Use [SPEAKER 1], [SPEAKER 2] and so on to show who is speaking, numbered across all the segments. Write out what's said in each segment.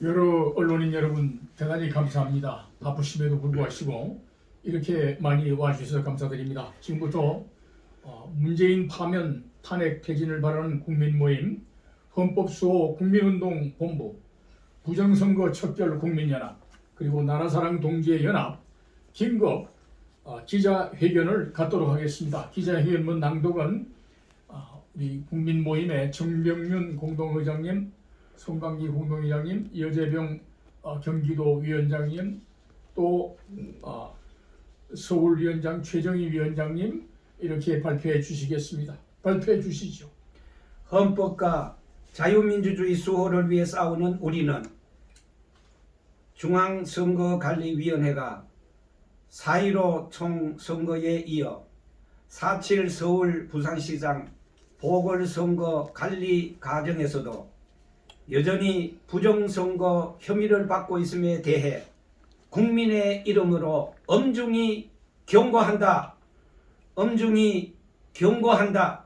[SPEAKER 1] 여러 언론인 여러분 대단히 감사합니다. 바쁘심에도 불구하시고 이렇게 많이 와주셔서 감사드립니다. 지금부터 문재인 파면 탄핵 퇴진을 바라는 국민모임 헌법수호 국민운동본부 부정선거 척결 국민연합 그리고 나라사랑 동지의 연합 긴급 기자회견을 갖도록 하겠습니다. 기자회견문 낭독은 우리 국민모임의 정병윤 공동의장님, 송강기 공동의장님, 여재병 경기도 위원장님, 또 서울위원장 최정희 위원장님 이렇게 발표해 주시겠습니다. 발표해 주시죠.
[SPEAKER 2] 헌법과 자유민주주의 수호를 위해 싸우는 우리는 중앙선거관리위원회가 4.15 총선거에 이어 4.7 서울 부산시장 보궐선거 관리 과정에서도 여전히 부정선거 혐의를 받고 있음에 대해 국민의 이름으로 엄중히 경고한다. 엄중히 경고한다.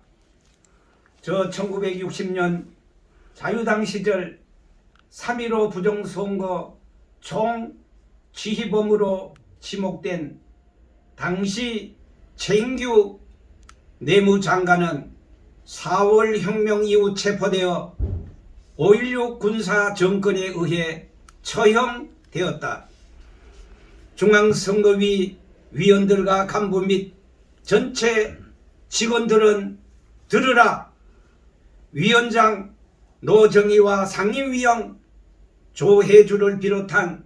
[SPEAKER 2] 저 1960년 자유당 시절 3.15 부정선거 총지휘범으로 지목된 당시 최인규 내무장관은 4월 혁명 이후 체포되어 5.16 군사 정권에 의해 처형되었다. 중앙선거위 위원들과 간부 및 전체 직원들은 들으라. 위원장 노정희와 상임위원 조혜주를 비롯한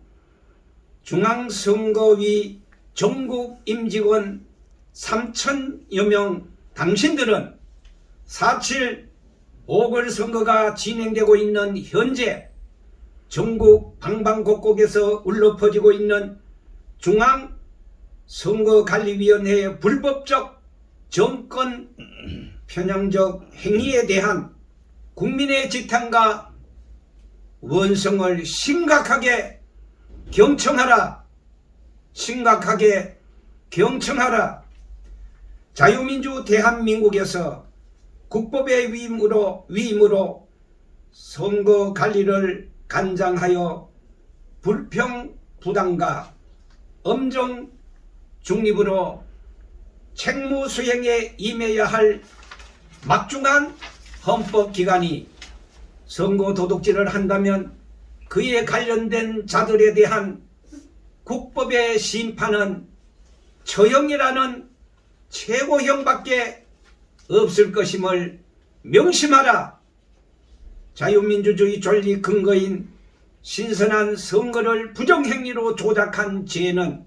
[SPEAKER 2] 중앙선거위 전국 임직원 3,000여 명 당신들은 4.7 보궐선거가 진행되고 있는 현재 전국 방방곡곡에서 울려 퍼지고 있는 중앙선거관리위원회의 불법적 정권 편향적 행위에 대한 국민의 지탄과 원성을 심각하게 경청하라. 심각하게 경청하라. 자유민주 대한민국에서 국법의 위임으로 선거관리를 관장하여 불평부당과 엄정 중립으로 책무수행에 임해야 할 막중한 헌법기관이 선거 도둑질을 한다면 그에 관련된 자들에 대한 국법의 심판은 처형이라는 최고형밖에 없을 것임을 명심하라. 자유민주주의 존리 근거인 신선한 선거를 부정행위로 조작한 죄는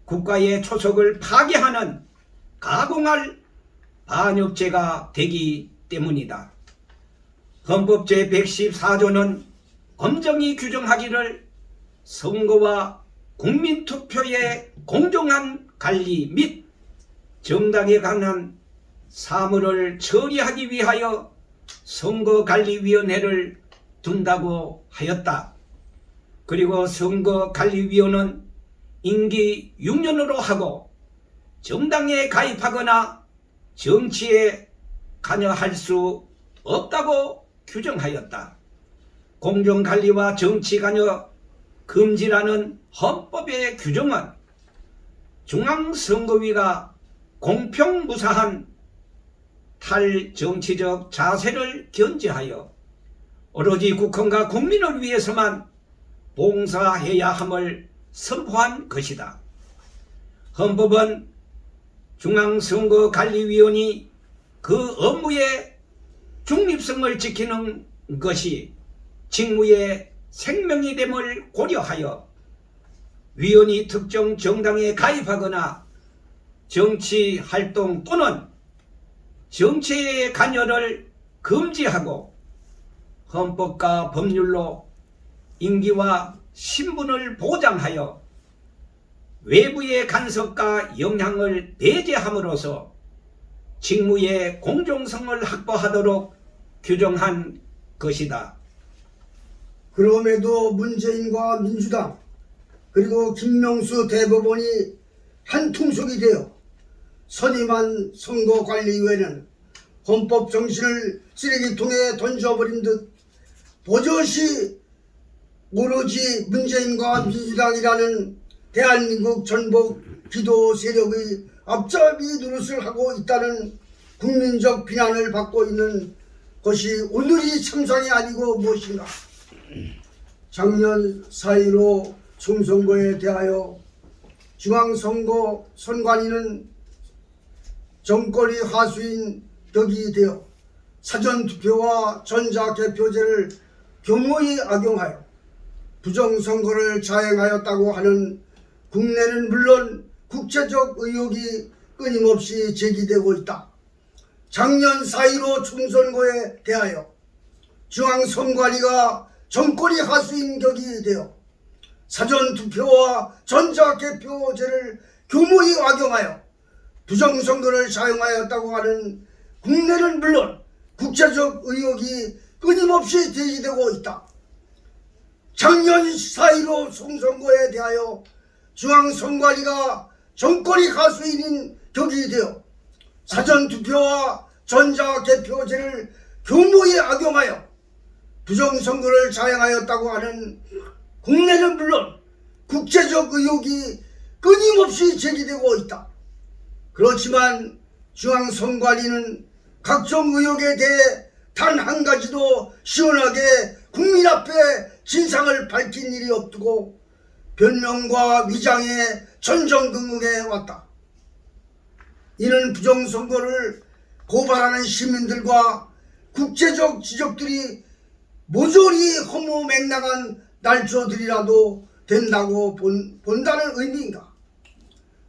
[SPEAKER 2] 국가의 초석을 파괴하는 가공할 반역죄가 되기 때문이다. 헌법 제114조는 엄정히 규정하기를 선거와 국민투표의 공정한 관리 및 정당에 관한 사무를 처리하기 위하여 선거관리위원회를 둔다고 하였다. 그리고 선거관리위원은 임기 6년으로 하고 정당에 가입하거나 정치에 관여할 수 없다고 규정하였다. 공정관리와 정치관여 금지라는 헌법의 규정은 중앙선거위가 공평무사한 탈정치적 자세를 견지하여 오로지 국헌과 국민을 위해서만 봉사해야 함을 선포한 것이다. 헌법은 중앙선거관리위원이 그 업무의 중립성을 지키는 것이 직무의 생명이 됨을 고려하여 위원이 특정 정당에 가입하거나 정치활동 또는 정치에 관여를 금지하고 헌법과 법률로 임기와 신분을 보장하여 외부의 간섭과 영향을 배제함으로써 직무의 공정성을 확보하도록 규정한 것이다.
[SPEAKER 3] 그럼에도 문재인과 민주당 그리고 김명수 대법원이 한 통속이 되어 선임한 선거관리위원회는 헌법 정신을 쓰레기통에 던져버린 듯 버젓이 오로지 문재인과 민주당이라는 대한민국 전복 기도 세력의 앞잡이 노릇을 하고 있다는 국민적 비난을 받고 있는 것이 오늘이 참상이 아니고 무엇인가. 작년 4.15 총선거에 대하여 중앙선거 선관위는 정권이 하수인 격이 되어 사전투표와 전자개표제를 교모히 악용하여 부정선거를 자행하였다고 하는 국내는 물론 국제적 의혹이 끊임없이 제기되고 있다. 작년 4.15 총선거에 대하여 중앙선관위가 정권이 하수인 격이 되어 사전투표와 전자개표제를 교모히 악용하여 부정선거를 사용하였다고 하는 국내는 물론 국제적 의혹이 끊임없이 제기되고 있다. 작년 4.15 총선거에 대하여 중앙선관위가 정권이 하수인인 격이 되어 사전투표와 전자개표제를 교모히 악용하여 부정선거를 자행하였다고 하는 국내는 물론 국제적 의혹이 끊임없이 제기되고 있다. 그렇지만 중앙선관위는 각종 의혹에 대해 단 한 가지도 시원하게 국민 앞에 진상을 밝힌 일이 없고 변명과 위장에 전전긍긍해 왔다. 이는 부정선거를 고발하는 시민들과 국제적 지적들이 모조리 허무맹랑한 날조들이라도 된다고 본다는 의미인가.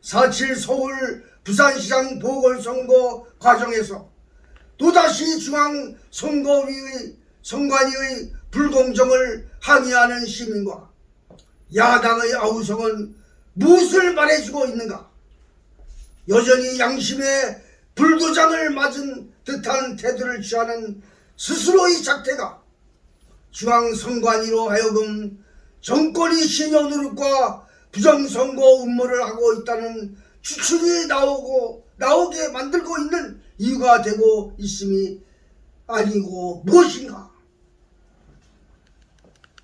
[SPEAKER 3] 4.7 서울 부산시장 보궐선거 과정에서 또다시 중앙선관위의 불공정을 항의하는 시민과 야당의 아우성은 무엇을 말해주고 있는가. 여전히 양심의 불도장을 맞은 듯한 태도를 취하는 스스로의 작태가 중앙선관위로 하여금 정권이 신여 노릇과 부정선거 음모를 하고 있다는 추측이 나오게 만들고 있는 이유가 되고 있음이 아니고 무엇인가.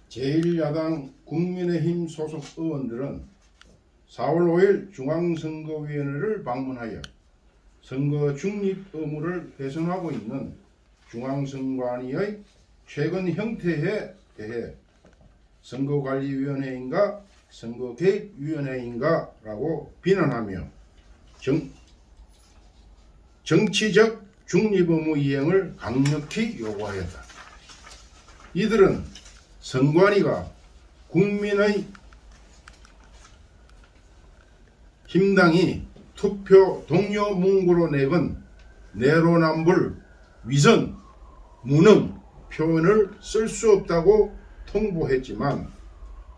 [SPEAKER 4] 제1야당 국민의힘 소속 의원들은 4월 5일 중앙선거위원회를 방문하여 선거 중립 의무를 훼손하고 있는 중앙선관위의 최근 형태에 대해 선거관리위원회인가 선거개입위원회인가 라고 비난하며 정치적 중립 의무 이행을 강력히 요구하였다. 이들은 선관위가 국민의 힘당이 투표 동료 문구로 내건 내로남불, 위선, 무능 표현을 쓸 수 없다고 통보했지만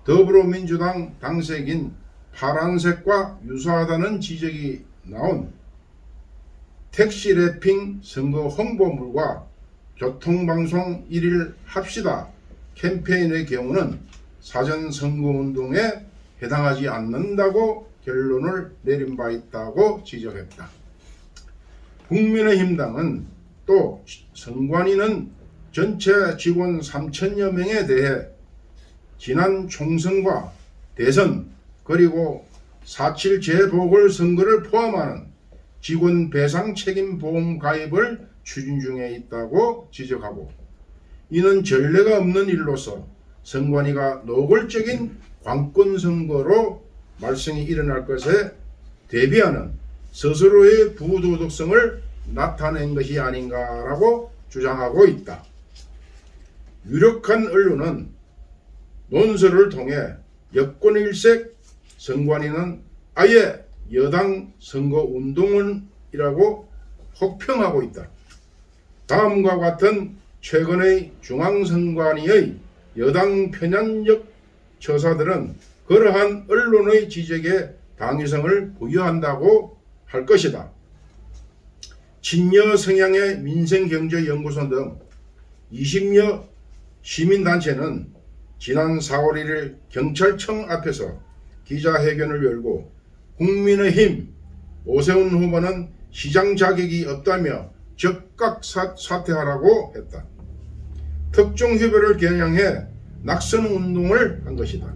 [SPEAKER 4] 더불어민주당 당색인 파란색과 유사하다는 지적이 나온 택시 랩핑 선거 홍보물과 교통방송 1일 합시다 캠페인의 경우는 사전선거운동에 해당하지 않는다고 결론을 내린 바 있다고 지적했다. 국민의힘당은 또 선관위는 전체 직원 3,000여 명에 대해 지난 총선과 대선 그리고 4.7 재보궐선거를 포함하는 직원 배상 책임 보험 가입을 추진 중에 있다고 지적하고 이는 전례가 없는 일로서 선관위가 노골적인 관권 선거로 말썽이 일어날 것에 대비하는 스스로의 부도덕성을 나타낸 것이 아닌가라고 주장하고 있다. 유력한 언론은 논설을 통해 여권일색 선관위는 아예 여당 선거운동원이라고 혹평하고 있다. 다음과 같은 최근의 중앙선관위의 여당 편향적 처사들은 그러한 언론의 지적에 당위성을 부여한다고 할 것이다. 친여 성향의 민생경제연구소 등 20여 시민단체는 지난 4월 1일 경찰청 앞에서 기자회견을 열고 국민의힘 오세훈 후보는 시장 자격이 없다며 즉각 사퇴하라고 했다. 특정 후보를 겨냥해 낙선운동을 한 것이다.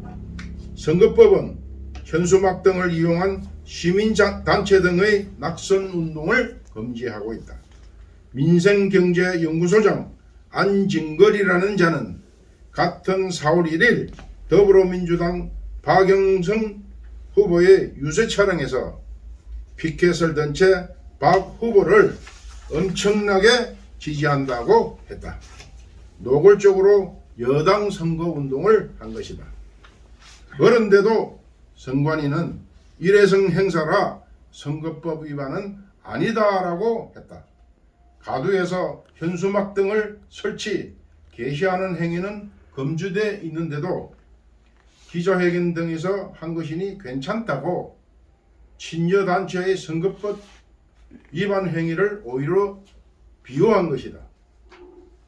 [SPEAKER 4] 선거법은 현수막 등을 이용한 시민단체 등의 낙선운동을 금지하고 있다. 민생경제연구소장 안진걸이라는 자는 같은 4월 1일 더불어민주당 박영선 후보의 유세 촬영에서 피켓을 든 채 박 후보를 엄청나게 지지한다고 했다. 노골적으로 여당 선거운동을 한 것이다. 그런데도 선관위는 일회성 행사라 선거법 위반은 아니다라고 했다. 가두에서 현수막 등을 설치, 게시하는 행위는 금지되어 있는데도 기자회견 등에서 한 것이니 괜찮다고 친여단체의 선거법 위반 행위를 오히려 비호한 것이다.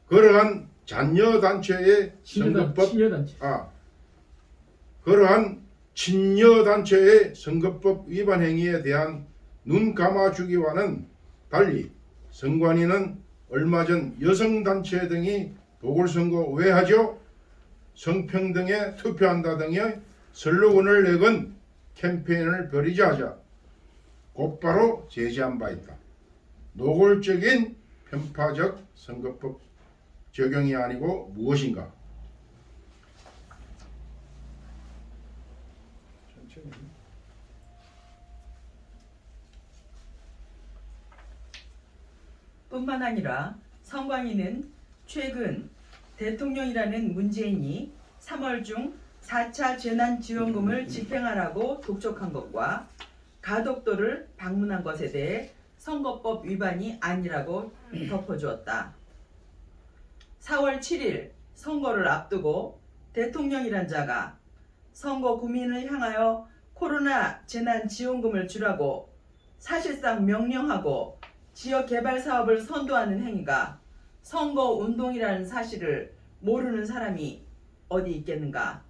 [SPEAKER 4] 그러한 잔여단체의 선거법
[SPEAKER 1] 친여단체.
[SPEAKER 4] 그러한 친여단체의 선거법 위반 행위에 대한 눈 감아주기와는 달리 선관위는 얼마 전 여성단체 등이 보궐선거 왜 하죠? 성평등에 투표한다 등의 슬로건을 내건 캠페인을 벌이자 하자 곧바로 제지한 바 있다. 노골적인 편파적 선거법 적용이 아니고 무엇인가?
[SPEAKER 5] 뿐만 아니라 선관위는 최근 대통령이라는 문재인이 3월 중 4차 재난지원금을 집행하라고 독촉한 것과 가덕도를 방문한 것에 대해 선거법 위반이 아니라고 덮어주었다. 4월 7일 선거를 앞두고 대통령이란 자가 선거 구민을 향하여 코로나 재난지원금을 주라고 사실상 명령하고 지역개발 사업을 선도하는 행위가 선거운동이라는 사실을 모르는 사람이 어디 있겠는가.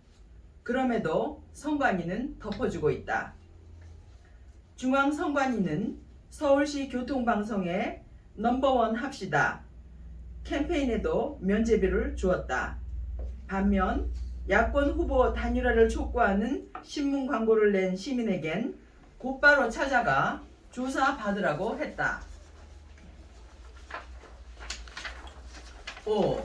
[SPEAKER 5] 그럼에도 선관위는 덮어주고 있다. 중앙선관위는 서울시 교통방송에 넘버원 합시다 캠페인에도 면제비를 주었다. 반면 야권 후보 단일화를 촉구하는 신문 광고를 낸 시민에겐 곧바로 찾아가 조사받으라고 했다. 5.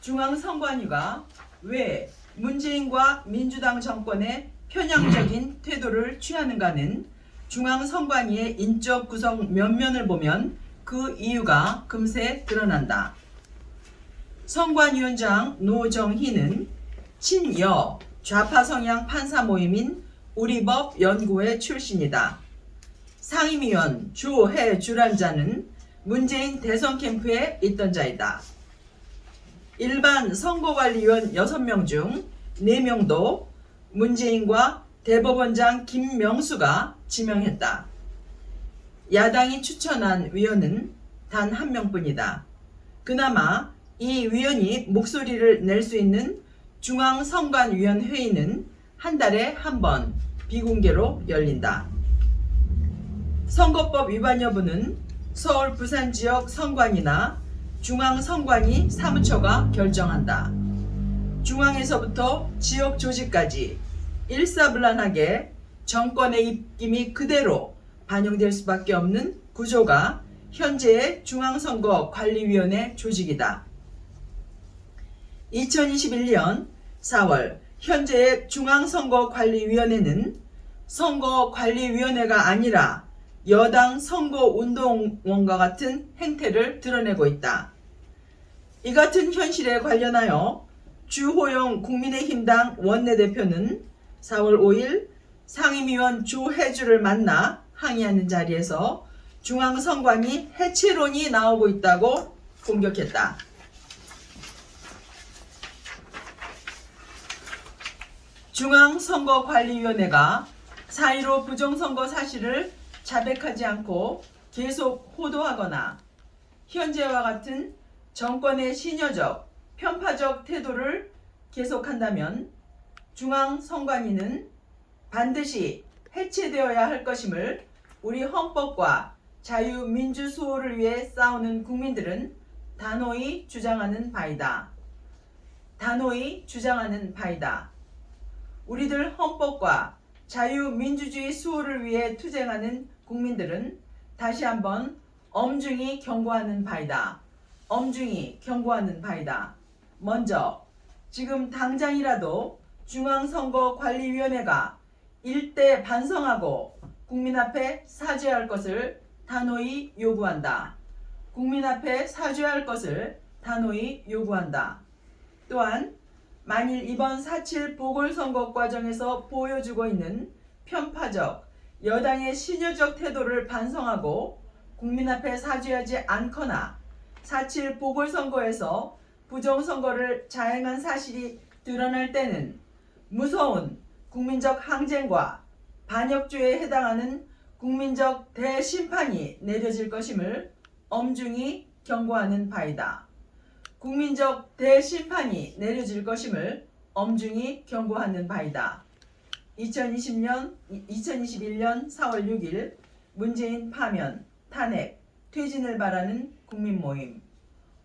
[SPEAKER 5] 중앙선관위가 왜 문재인과 민주당 정권의 편향적인 태도를 취하는가는 중앙선관위의 인적 구성 면면을 보면 그 이유가 금세 드러난다. 선관위원장 노정희는 친여 좌파 성향 판사 모임인 우리법 연구회 출신이다. 상임위원 조혜주란 자는 문재인 대선 캠프에 있던 자이다. 일반 선거관리위원 6명 중 4명도 문재인과 대법원장 김명수가 지명했다. 야당이 추천한 위원은 단 1명뿐이다. 그나마 이 위원이 목소리를 낼 수 있는 중앙선관위원회의는 한 달에 한 번 비공개로 열린다. 선거법 위반 여부는 서울 부산 지역 선관위나 중앙선관위 사무처가 결정한다. 중앙에서부터 지역 조직까지 일사불란하게 정권의 입김이 그대로 반영될 수밖에 없는 구조가 현재의 중앙선거관리위원회 조직이다. 2021년 4월 현재의 중앙선거관리위원회는 선거관리위원회가 아니라 여당 선거운동원과 같은 행태를 드러내고 있다. 이 같은 현실에 관련하여 주호영 국민의힘당 원내대표는 4월 5일 상임위원 조혜주를 만나 항의하는 자리에서 중앙선관위 해체론이 나오고 있다고 공격했다. 중앙선거관리위원회가 4.15 부정선거 사실을 자백하지 않고 계속 호도하거나 현재와 같은 정권의 신여적, 편파적 태도를 계속한다면 중앙선관위는 반드시 해체되어야 할 것임을 우리 헌법과 자유민주수호를 위해 싸우는 국민들은 단호히 주장하는 바이다. 단호히 주장하는 바이다. 우리들 헌법과 자유민주주의 수호를 위해 투쟁하는 국민들은 다시 한번 엄중히 경고하는 바이다. 엄중히 경고하는 바이다. 먼저 지금 당장이라도 중앙선거관리위원회가 일대 반성하고 국민 앞에 사죄할 것을 단호히 요구한다. 국민 앞에 사죄할 것을 단호히 요구한다. 또한 만일 이번 4.7 보궐선거 과정에서 보여주고 있는 편파적 여당의 신여적 태도를 반성하고 국민 앞에 사죄하지 않거나 4.7 보궐선거에서 부정선거를 자행한 사실이 드러날 때는 무서운 국민적 항쟁과 반역죄에 해당하는 국민적 대심판이 내려질 것임을 엄중히 경고하는 바이다. 국민적 대심판이 내려질 것임을 엄중히 경고하는 바이다. 2021년 4월 6일 문재인 파면, 탄핵, 퇴진을 바라는 국민모임,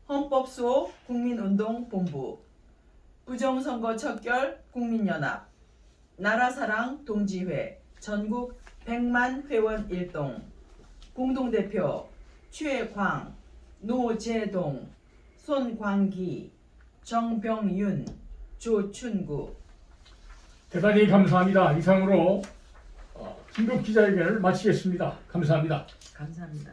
[SPEAKER 5] 헌법수호 국민운동본부, 부정선거 척결 국민연합, 나라사랑 동지회, 전국 100만 회원 일동, 공동대표 최광, 노재동, 손광기, 정병윤, 조춘구.
[SPEAKER 1] 대단히 감사합니다. 이상으로 긴급 기자회견을 마치겠습니다. 감사합니다.
[SPEAKER 5] 감사합니다.